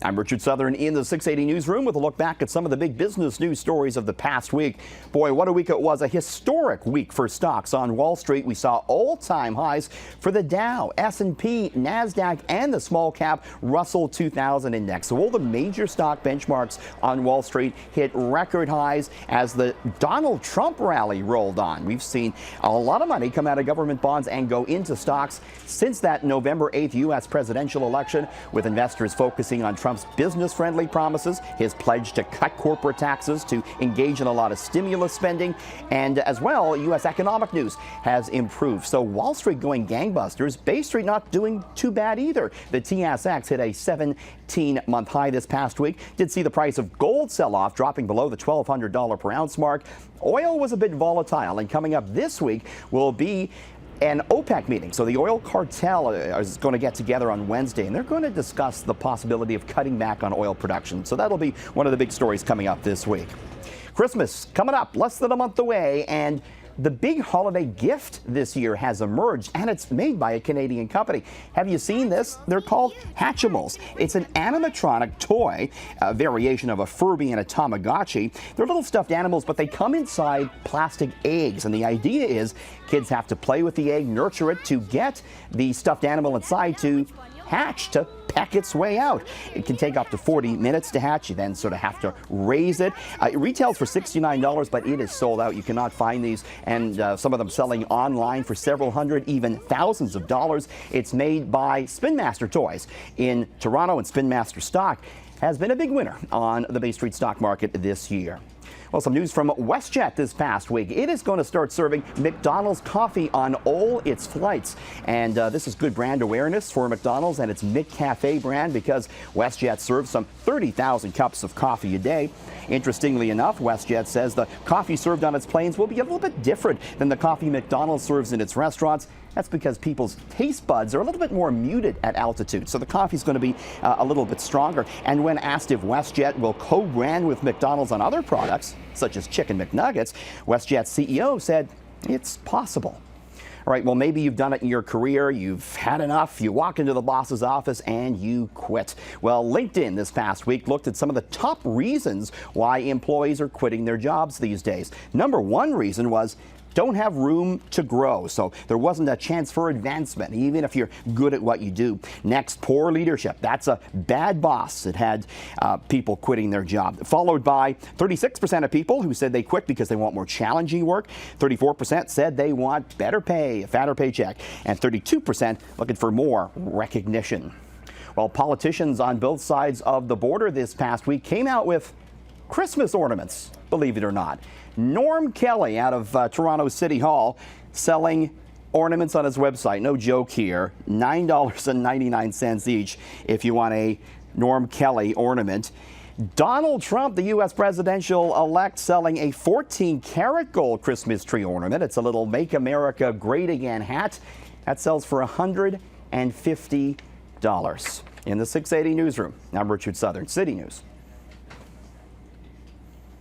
I'm Richard Southern in the 680 newsroom with a look back at some of the big business news stories of the past week. Boy, what a week it was. A historic week for stocks on Wall Street. We saw all-time highs for the Dow, S&P, NASDAQ, and the small cap Russell 2000 index. So all the major stock benchmarks on Wall Street hit record highs as the Donald Trump rally rolled on. We've seen a lot of money come out of government bonds and go into stocks since that November 8th U.S. presidential election, with investors focusing on Trump's business-friendly promises, his pledge to cut corporate taxes, to engage in a lot of stimulus spending, and as well, U.S. economic news has improved. So Wall Street going gangbusters, Bay Street not doing too bad either. The TSX hit a 17-month high this past week. Did see the price of gold sell off, dropping below the $1,200 per ounce mark. Oil was a bit volatile, and coming up this week will be an OPEC meeting. So the oil cartel is going to get together on Wednesday, and they're going to discuss the possibility of cutting back on oil production. So that'll be one of the big stories coming up this week. Christmas coming up, less than a month away, and the big holiday gift this year has emerged, and it's made by a Canadian company. Have you seen this? They're called Hatchimals. It's an animatronic toy, a variation of a Furby and a Tamagotchi. They're little stuffed animals, but they come inside plastic eggs, and the idea is kids have to play with the egg, nurture it to get the stuffed animal inside to hatch, to peck its way out. It can take up to 40 minutes to hatch. You then sort of have to raise it. It retails for $69, but it is sold out. You cannot find these, and some of them selling online for several hundred, even thousands of dollars. It's made by Spin Master Toys in Toronto, and Spin Master stock has been a big winner on the Bay Street stock market this year. Well, some news from WestJet this past week. It is going to start serving McDonald's coffee on all its flights. And this is good brand awareness for McDonald's and its McCafe brand, because WestJet serves some 30,000 cups of coffee a day. Interestingly enough, WestJet says the coffee served on its planes will be a little bit different than the coffee McDonald's serves in its restaurants. That's because people's taste buds are a little bit more muted at altitude, so the coffee's going to be a little bit stronger. And when asked if WestJet will co-brand with McDonald's on other products, such as Chicken McNuggets, WestJet's CEO said it's possible. All right, well, maybe you've done it in your career, you've had enough, you walk into the boss's office and you quit. Well, LinkedIn this past week looked at some of the top reasons why employees are quitting their jobs these days. Number one reason was don't have room to grow. So there wasn't a chance for advancement, even if you're good at what you do. Next, poor leadership. That's a bad boss. It had people quitting their job, followed by 36% of people who said they quit because they want more challenging work. 34% said they want better pay, a fatter paycheck, and 32% looking for more recognition. Well, politicians on both sides of the border this past week came out with Christmas ornaments, believe it or not. Norm Kelly out of Toronto City Hall selling ornaments on his website. No joke here, $9.99 each if you want a Norm Kelly ornament. Donald Trump, the U.S. presidential-elect, selling a 14-karat gold Christmas tree ornament. It's a little Make America Great Again hat. That sells for $150. In the 680 newsroom, I'm Richard Southern, City News.